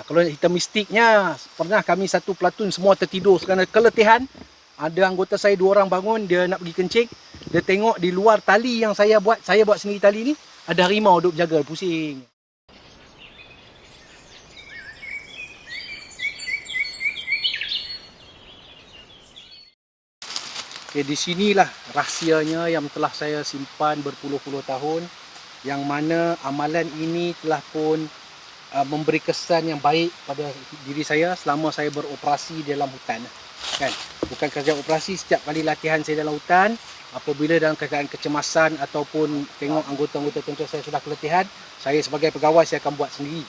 Kalau hitam mistiknya, pernah kami satu platoon semua tertidur kerana keletihan. Ada anggota saya 2 orang bangun, dia nak pergi kencing. Dia tengok di luar tali yang saya buat sendiri tali ni, ada harimau duduk jaga, pusing. Okay, di sinilah rahsianya yang telah saya simpan berpuluh-puluh tahun, yang mana amalan ini telah pun memberi kesan yang baik pada diri saya selama saya beroperasi dalam hutan. Kan? Bukan kerja operasi, setiap kali latihan saya dalam hutan, apabila dalam keadaan kecemasan ataupun tengok anggota-anggota tentera saya sudah keletihan, saya sebagai pegawai saya akan buat sendiri.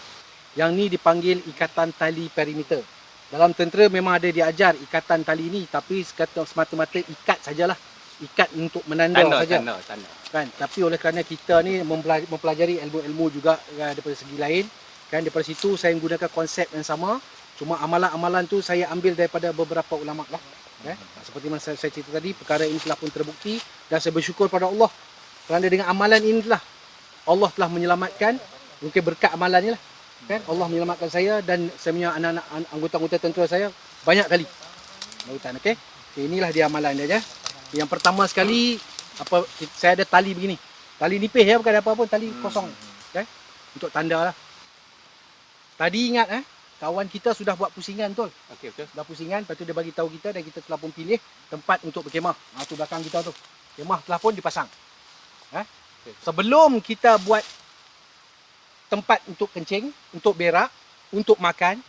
Yang ni dipanggil ikatan tali perimeter. Dalam tentera memang ada diajar ikatan tali ni, tapi semata-mata ikat sajalah. Ikat untuk menanda saja. Tanda. Kan? Tapi oleh kerana kita ni mempelajari ilmu-ilmu juga daripada segi lain, kan, daripada situ saya menggunakan konsep yang sama. Cuma amalan-amalan tu saya ambil daripada beberapa ulama lah. Seperti mana saya cerita tadi, perkara ini telah pun terbukti dan saya bersyukur pada Allah kerana dengan amalan ini telah Allah telah menyelamatkan, mungkin berkat amalannya lah. Kan? Allah menyelamatkan saya dan saya punya anak-anak anggota-anggota tentera saya banyak kali dalam hutan. Okey. Inilah dia amalan dia. Yang pertama sekali, saya ada tali begini. Tali nipis ya, bukan ada apa-apa, tali kosong. Okay? Untuk tanda lah. Tadi ingat kawan kita sudah buat pusingan betul. Okey, betul. Sudah pusingan, lepas tu dia bagi tahu kita dan kita telah pun pilih tempat untuk berkemah. Tu belakang kita tu. Kemah telah pun dipasang. Okay. Sebelum kita buat tempat untuk kencing, untuk berak, untuk makan,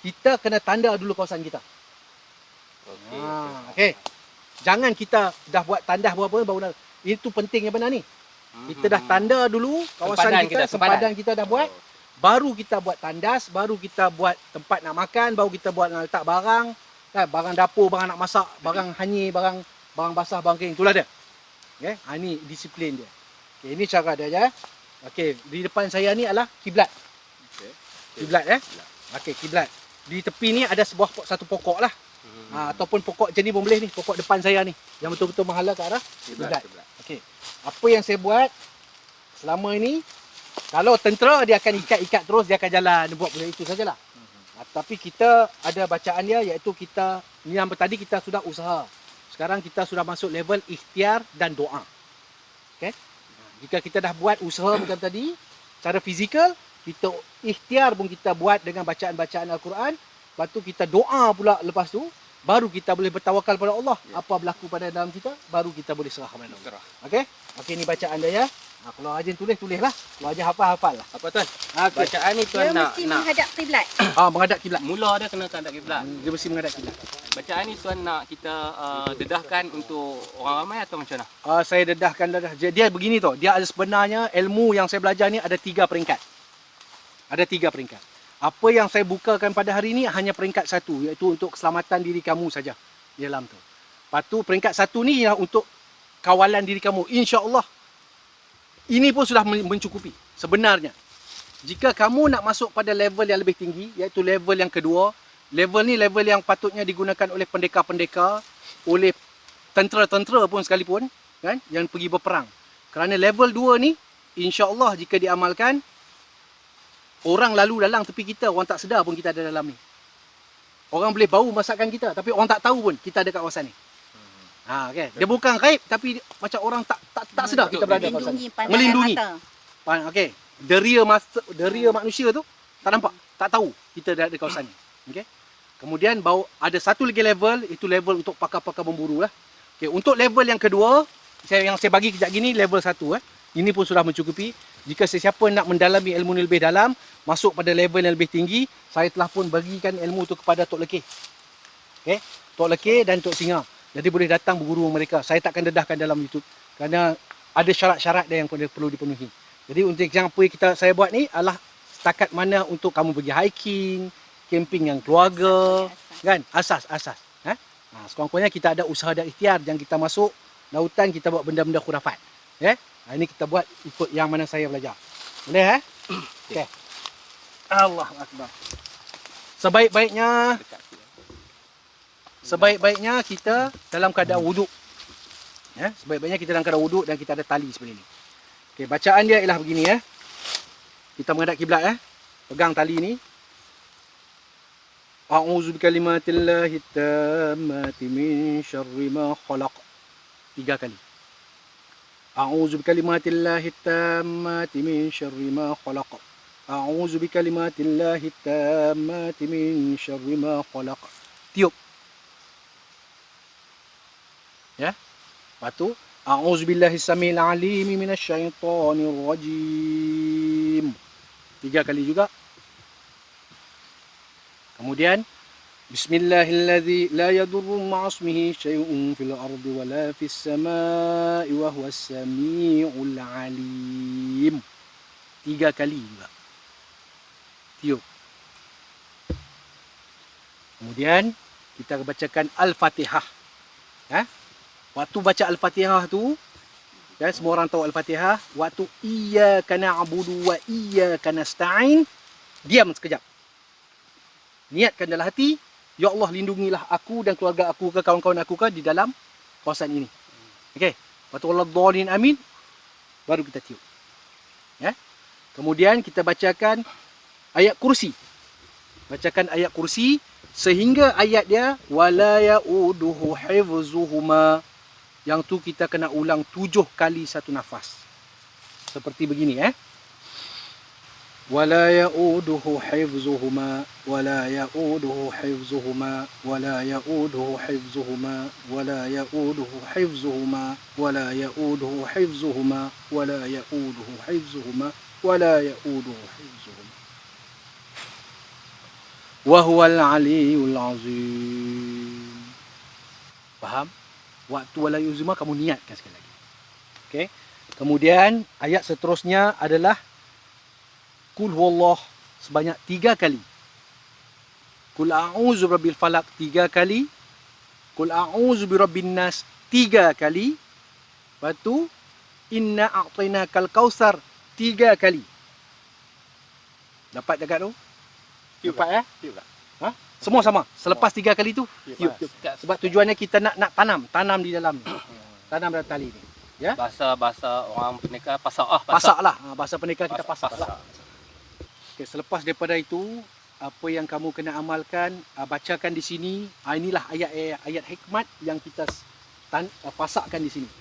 kita kena tanda dulu kawasan kita. Okey. Jangan kita dah buat tandas berapa baru nak. Itu penting yang benar ni. Kita dah tanda dulu kawasan kita, sempadan kita dah buat. Baru kita buat tandas, baru kita buat tempat nak makan, baru kita buat nak letak barang, kan, barang dapur, barang nak masak, barang hanyir, barang basah, barang kering. Itulah dia. Okey, ini disiplin dia. Okey, ini cara dia je. Okey, di depan saya ni adalah kiblat. Kiblat Okey, kiblat. Di tepi ni ada satu pokok lah. Ataupun pokok jenis pun boleh ni, pokok depan saya ni yang betul-betul menghala ke arah kiblat. Okey. Apa yang saya buat selama ini, kalau tentera dia akan ikat terus, dia akan jalan, dia buat benda itu sajalah. Tapi kita ada bacaan dia, iaitu kita ni yang tadi kita sudah usaha. Sekarang kita sudah masuk level ikhtiar dan doa. Okey. Jika kita dah buat usaha macam tadi, cara fizikal, kita ikhtiar pun kita buat dengan bacaan-bacaan Al-Quran. Lepas tu kita doa pula lepas tu, baru kita boleh bertawakal pada Allah. Apa berlaku pada dalam kita, baru kita boleh serah pada Allah. Okey? Okey, ni bacaan dia ya. Kalau Ajin tulislah. Kalau Ajin hafal lah. Apa tuan? Okay. Bacaan ni tuan dia mesti menghadap kiblat. Menghadap kiblat. Mula dia kena menghadap kiblat. Dia mesti menghadap kiblat. Bacaan ni tuan nak kita dedahkan untuk orang ramai atau macam mana? Saya dedahkan dah. Dia begini tau. Dia ada sebenarnya ilmu yang saya belajar ni ada 3 peringkat. Ada 3 peringkat. Apa yang saya bukakan pada hari ini hanya peringkat 1, iaitu untuk keselamatan diri kamu saja di dalam tu. Lepas tu peringkat 1 ni ialah untuk kawalan diri kamu. InsyaAllah ini pun sudah mencukupi sebenarnya. Jika kamu nak masuk pada level yang lebih tinggi, iaitu level yang kedua, level ni level yang patutnya digunakan oleh pendekar-pendekar, oleh tentera-tentera pun sekalipun, kan, yang pergi berperang. Kerana level 2 ni, insya-Allah jika diamalkan, orang lalu dalam tepi kita, orang tak sedar pun kita ada dalam ni. Orang boleh bau masakan kita, tapi orang tak tahu pun kita ada kat kawasan ni. Okay. Dia bukan gaib, tapi macam orang tak sedar kita berada kat kawasan ni. Melindungi. Okey. Deria manusia tu tak nampak, tak tahu kita ada kawasan ni. Okey. Kemudian ada satu lagi level, itu level untuk pakar-pakar memburu lah. Okey, untuk level yang kedua, yang saya bagi kejap gini level 1 Ini pun sudah mencukupi. Jika sesiapa nak mendalami ilmu ni lebih dalam, masuk pada level yang lebih tinggi, saya telah pun bagikan ilmu tu kepada Tok Lekeh. Okey, Tok Lekeh dan Tok Singa. Jadi boleh datang berguru mereka. Saya takkan dedahkan dalam YouTube kerana ada syarat-syarat dia yang perlu dipenuhi. Jadi untuk yang saya buat ni adalah setakat mana untuk kamu pergi hiking, camping yang keluarga, kan? Asas. Sekurang-kurangnya kita ada usaha dan ikhtiar. Jangan kita masuk lautan kita buat benda-benda khurafat. Ini kita buat ikut yang mana saya belajar. Boleh Okey. Allahu Akbar. Sebaik-baiknya kita dalam keadaan wuduk. Sebaik-baiknya kita dalam keadaan wuduk dan kita ada tali seperti ini. Okey, bacaan dia ialah begini Kita menghadap kiblat Pegang tali ni. A'udzu bikalimatillahi tammati min syarri ma khalaq. 3 kali. A'udzu bikalimatillahi tammati min syarri ma khalaq. A'udzu bikalimatillahi tammati min syarri ma khalaq. Tiup. Ya. Lepas tu, a'udzu billahi samil alim minasyaitonir rajim. 3 kali juga. Kemudian Bismillahilladzi la yadurru ma'asmihi syai'un fil ardi wala fis sama'i wa huwas sami'ul alim. 3 kali juga. Tiup. Kemudian kita bacakan Al-Fatihah. Ya? Waktu baca Al-Fatihah tu, ya, semua orang tahu Al-Fatihah, waktu iyyaka na'budu wa iyyaka nasta'in, diam sekejap. Niatkan dalam hati, ya Allah lindungilah aku dan keluarga aku ke kawan-kawan aku ke di dalam kawasan ini. Okey. Lepas tu waladhdallin amin, baru kita tiup. Ya. Kemudian kita bacakan ayat kursi. Bacakan ayat kursi sehingga ayat dia wala yauduhu hifzuhuma. Yang tu kita kena ulang 7 kali satu nafas. Seperti begini ولا يؤوده حفظهما ولا يؤوده حفظهما ولا يؤوده حفظهما ولا يؤوده حفظهما ولا يؤوده حفظهما ولا يؤوده حفظهما ولا يؤوده حفظهما وهو العلي العظيم. Faham? Waktu wala yuzma kamu niatkan sekali lagi. Okey. Kemudian ayat seterusnya adalah Qul huwallah sebanyak 3 kali. Qul a'udzu birabbil falaq 3 kali. Qul a'udzu birabbin nas 3 kali. Lepas tu inna a'tainakal kautsar 3 kali. Dapat dekat tu? Dapat Tiup tak? Ha? Semua sama. Selepas 3 kali tu tiup. Sebab tujuannya kita nak tanam di dalam ni. Tanam dalam tali ni. Ya? Bahasa orang Pendekar pasak Pasaklah. Bahasa Pendekar kita pasaklah. Okay, selepas daripada itu, apa yang kamu kena amalkan, bacakan di sini. Inilah ayat hikmat yang kita pasakkan di sini.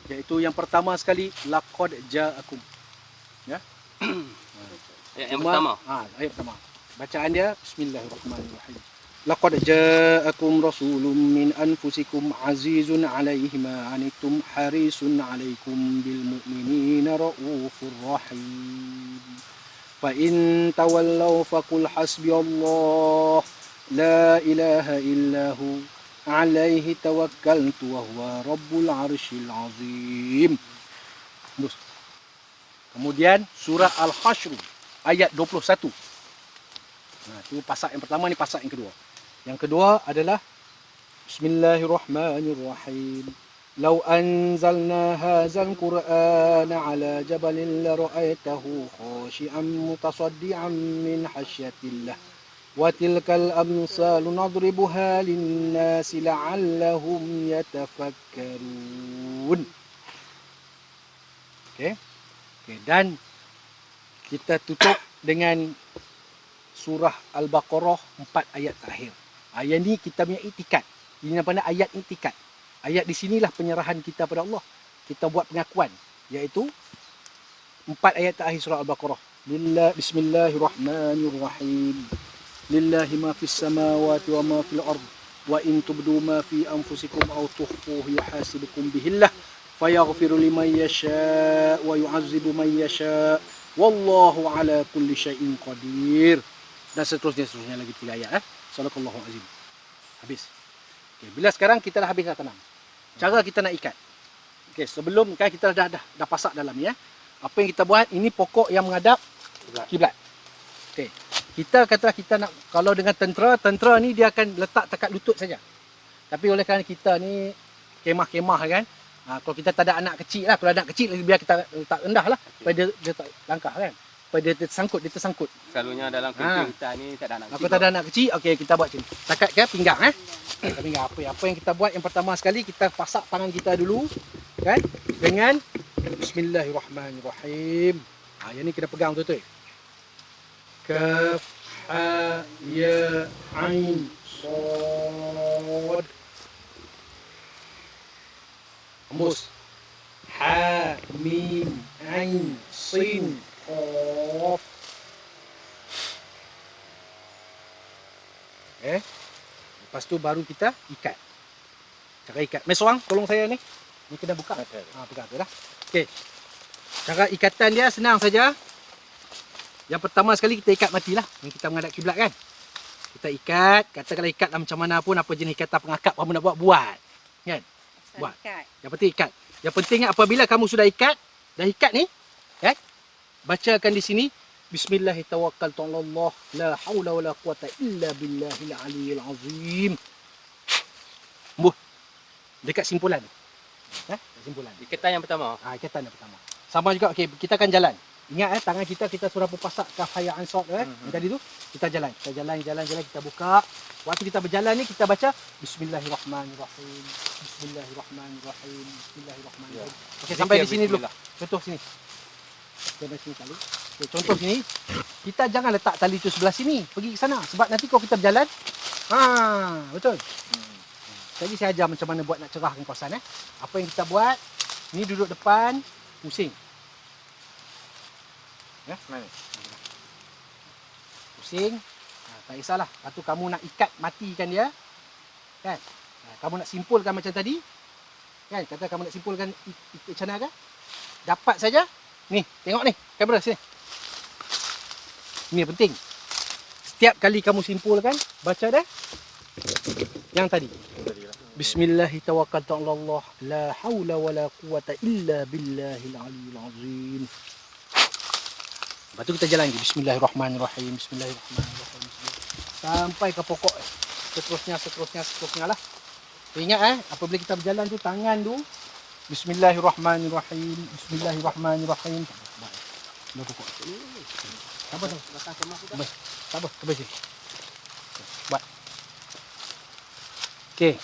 Iaitu yang pertama sekali, laqad ja'akum. Ya. Yang pertama. Ayat pertama. Bacaan dia Bismillahirrahmanirrahim. Laqad ja'akum rasulun min anfusikum azizun 'alaihi ma 'anittum harisun 'alaikum bil mu'minina raufur rahim. فإن تولوا فقل حسبي الله لا إله إلا هو عليه توكلت وهو رب العرش العظيم. Kemudian surah Al-Hashr ayat 21. Itu pasak yang pertama, ni pasak yang kedua. Yang kedua adalah Bismillahirrahmanirrahim. لو أنزلنا هذا القرآن على جبل لرأيته خاشعا متصدعا من خشية الله وتلك الأمثال نضربها للناس لعلهم يتفكرون. Okey. Dan kita tutup dengan surah Al-Baqarah 4 ayat terakhir. Ayat ni kita punya iktikad. Ini namanya ayat iktikad. Ayat di sinilah penyerahan kita pada Allah. Kita buat pengakuan, iaitu 4 ayat terakhir surah Al-Baqarah. Bismillahirrahmanirrahim. Lillahi ma fis samawati wa ma fil ard. Wa in tubdu ma fi anfusikum aw tukhfuhu yuhasibukum bihillah fayaghfiru liman yasha wa yu'azzibu man yasha. Wallahu ala kulli syai'in qadir. Dan seterusnya lagi 3 ayat. Sadaqallahu azim. Habis. Okay, bila sekarang kita dah habis dah tanam. Cara kita nak ikat. Okey, sebelum kan kita dah pasak dalam ni . Apa yang kita buat, ini pokok yang menghadap kiblat. Okey. Kita kata kita nak, kalau dengan tentera ni dia akan letak dekat lutut saja. Tapi oleh kerana kita ni kemah-kemah kan. Kalau kita tak ada anak kecil lah, kalau anak kecil biar kita letak rendah lah supaya dia tak langkah kan. Supaya dia tersangkut. Selalunya dalam kampung kita ni tak ada anak kecil. Kalau tak ada anak kecil, okey kita buat macam ni. Takat ke pinggang pinggang apa yang kita buat, yang pertama sekali kita pasak tangan kita dulu kan dengan Bismillahirrahmanirrahim. Yang ni kena pegang betul-betul. Kaf Ha ya ain sad. Hembus. Ha mim ain sin qaf. Lepas tu baru kita ikat. Cara ikat. Mes orang, tolong saya ni. Ni kena buka. Pegang tu dah. Okey. Cara ikatan dia senang saja. Yang pertama sekali kita ikat matilah. Ni kita menghadap kiblat kan. Kita ikat, katakanlah ikat macam mana pun, apa jenis ikatan pengakap kamu nak buat. Kan? Buat. Yang penting ikat. Yang pentingnya apabila kamu sudah ikat, dah ikat ni, kan? Bacakan di sini Bismillahirrahmanirrahim. La haula wala quwata illa billahil aliyil azim. Buh. Dekat simpulan. Simpulan. Ikatan yang pertama. Ikatan yang pertama. Sama juga, okey, kita akan jalan. Ingat tangan kita sudah berpasak kaf ya ain sad tadi tu. Kita jalan. Kita jalan, kita buka. Waktu kita berjalan ni kita baca Bismillahirrahmanirrahim. Bismillahirrahmanirrahim. Bismillahirrahmanirrahim. Okey, sampai di sini dulu. Contoh sini. Sampai sini kali. Okey, contoh sini. Kita jangan letak tali tu sebelah sini. Pergi ke sana sebab nanti kalau kita berjalan, betul. Tadi saya ajar macam mana buat nak cerahkan kawasan Apa yang kita buat? Ni duduk depan, pusing. Ya, pusing. Tak kisahlah. Lepas tu kamu nak ikat, matikan dia. Kan? Kamu nak simpulkan macam tadi. Kan? Kata kamu nak simpulkan macam mana kan? Dapat saja. Ni, tengok ni. Kamera sini. Ini penting. Setiap kali kamu simpulkan, baca dah. Yang tadi. Bismillahirrahmanirrahim. La haula wala quwata illa billahil aliyil azim. Lepas tu kita jalan lagi. Bismillahirrahmanirrahim. Bismillahirrahmanirrahim. Sampai ke pokok. Seterusnya lah. Ingat apabila kita berjalan tu, tangan tu. Bismillahirrahmanirrahim. Bismillahirrahmanirrahim. Dah pokok. Sabar. Sabar. Sabar sini. Buat. Okey.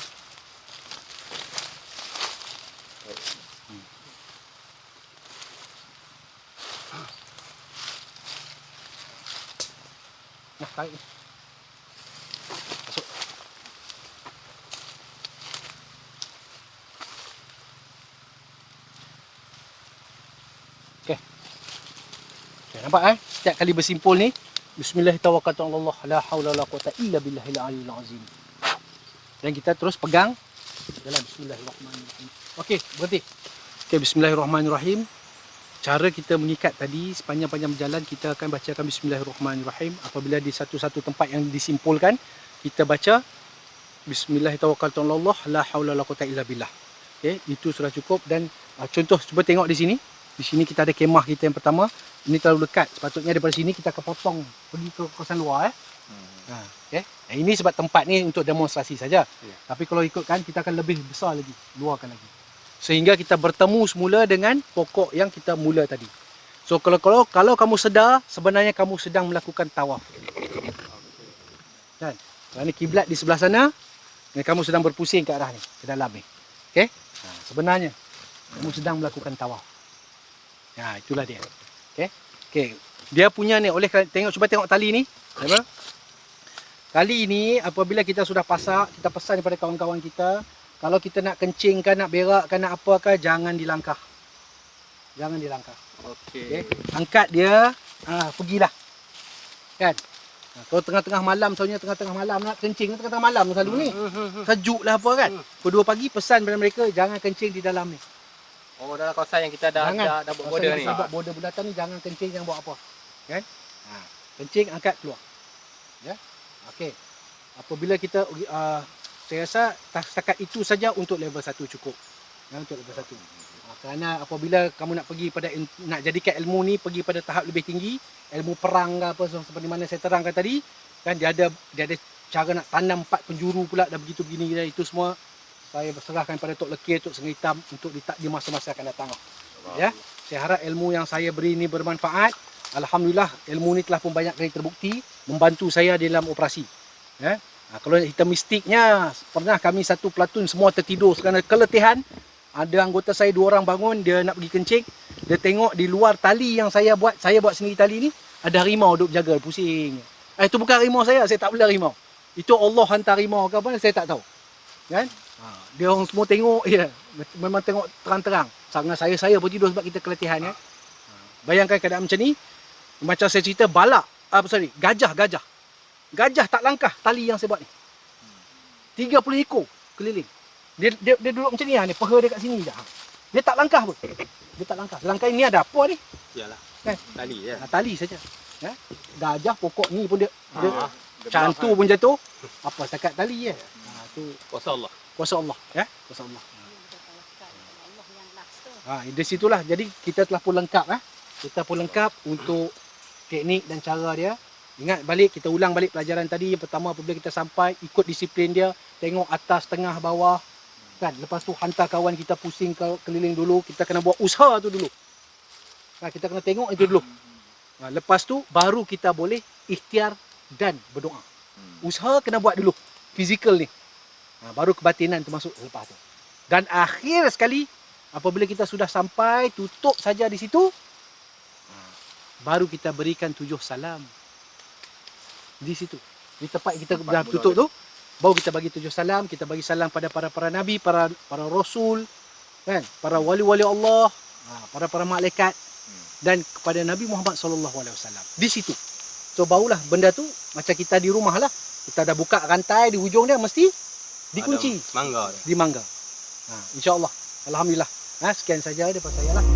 Nah, tarik ni. Masuk. Okey. Okey, nampak setiap kali bersimpul ni Bismillahirrahmanirrahim. La haula wala quwata illa billahil aliyil azim. Dan kita terus pegang dalam Bismillahirrahmanirrahim. Okey, berhenti. Okey, Bismillahirrahmanirrahim. Cara kita mengikat tadi, sepanjang-panjang berjalan kita akan bacakan Bismillahirrahmanirrahim. Apabila di satu-satu tempat yang disimpulkan, kita baca Bismillahirrahmanirrahim. La haula wala quwata illa billah. Okey, itu sudah cukup. Dan contoh, cuba tengok di sini. Di sini kita ada kemah kita yang pertama. Ini terlalu dekat. Sepatutnya daripada sini kita akan potong pergi ke kawasan luar. Okay. Ini sebab tempat ni untuk demonstrasi saja. Tapi kalau ikutkan, kita akan lebih besar lagi, luarkan lagi. Sehingga kita bertemu semula dengan pokok yang kita mula tadi. So kalau kamu sedar, sebenarnya kamu sedang melakukan tawaf. Kan? Kerana kiblat di sebelah sana, dan kamu sedang berpusing ke arah ni, ke dalam ni. Okey? Sebenarnya kamu sedang melakukan tawaf. Itulah dia. Okey. Dia punya ni, cuba tengok tali ni. Nampak? Tali ni apabila kita sudah pasak, kita pesan kepada kawan-kawan kita, kalau kita nak kencingkan, nak berakkan, nak apakah, jangan dilangkah. Jangan dilangkah. Okey. Angkat dia, pergilah. Kan? Kalau tengah-tengah malam, soalnya tengah-tengah malam nak kencing, tengah-tengah malam selalu ni. Sejuk lah apa kan. Pukul 2 pagi pesan pada mereka, jangan kencing di dalam ni. Oh, dalam kawasan yang kita dah buat border ni. Buat border bulatan ni, jangan kencing, jangan buat apa. Kan? Kencing, angkat, keluar. Ya? Okey. Apabila kita saya rasa setakat itu saja untuk level 1 cukup. Ya, untuk level 1. Kerana apabila kamu nak pergi pada nak jadikan ilmu ni pergi pada tahap lebih tinggi, ilmu perang ke apa seperti mana saya terangkan tadi, kan dia ada cara nak tanam 4 penjuru pula dah begitu begini dan itu semua saya berserahkan pada Tok Lekir, Tok Sengitam untuk di masa-masa akan datang. Ya. Saya harap ilmu yang saya beri ini bermanfaat. Alhamdulillah ilmu ni telah pun banyak kali terbukti membantu saya dalam operasi. Ya. Kalau hitam mistiknya, pernah kami satu platoon semua tertidur kerana keletihan. Ada anggota saya 2 orang bangun, dia nak pergi kencing. Dia tengok di luar tali yang saya buat sendiri tali ni, ada harimau duduk jaga, pusing. Itu bukan harimau saya tak bela harimau. Itu Allah hantar harimau ke apa, saya tak tahu. Kan? Dia orang semua tengok, ya, memang tengok terang-terang. Sangat saya pun tidur sebab kita keletihan kan. Bayangkan keadaan macam ni, macam saya cerita gajah. Gajah tak langkah tali yang saya buat ni. 30 ekor keliling. Dia duduk macam ni ni, peha dia kat sini je. Dia tak langkah pun. Dia tak langkah. Langkah ni ada apa ni? Iyalah. Kan? Tali je. Tali saja. Gajah pokok ni pun dia cantu pun jatuh. Apa setakat tali je. Tu Kuasa Allah. kuasa Allah, ya. Kuasa Allah. Di situlah. Jadi kita telah pun lengkap Kita pun lengkap untuk teknik dan cara dia. Ingat balik, kita ulang balik pelajaran tadi. Yang pertama apabila kita sampai, ikut disiplin dia, tengok atas, tengah, bawah. Kan? Lepas tu hantar kawan kita pusing keliling dulu. Kita kena buat usaha tu dulu. Kita kena tengok itu dulu. Lepas tu baru kita boleh ikhtiar dan berdoa. Usaha kena buat dulu. Fizikal ni. Baru kebatinan tu masuk lepas tu. Dan akhir sekali, apabila kita sudah sampai, tutup saja di situ, baru kita berikan 7 salam. Di situ. Di tempat kita dah tutup tu, baru kita bagi 7 salam. Kita bagi salam pada para nabi, para rasul, kan? Para wali-wali Allah, para malaikat, dan kepada Nabi Muhammad SAW. Di situ. So barulah benda tu macam kita di rumah lah. Kita dah buka rantai di hujung dia, mesti dikunci. Mangga. Di mangga. InsyaAllah. Alhamdulillah. Sekian saja daripada saya lah.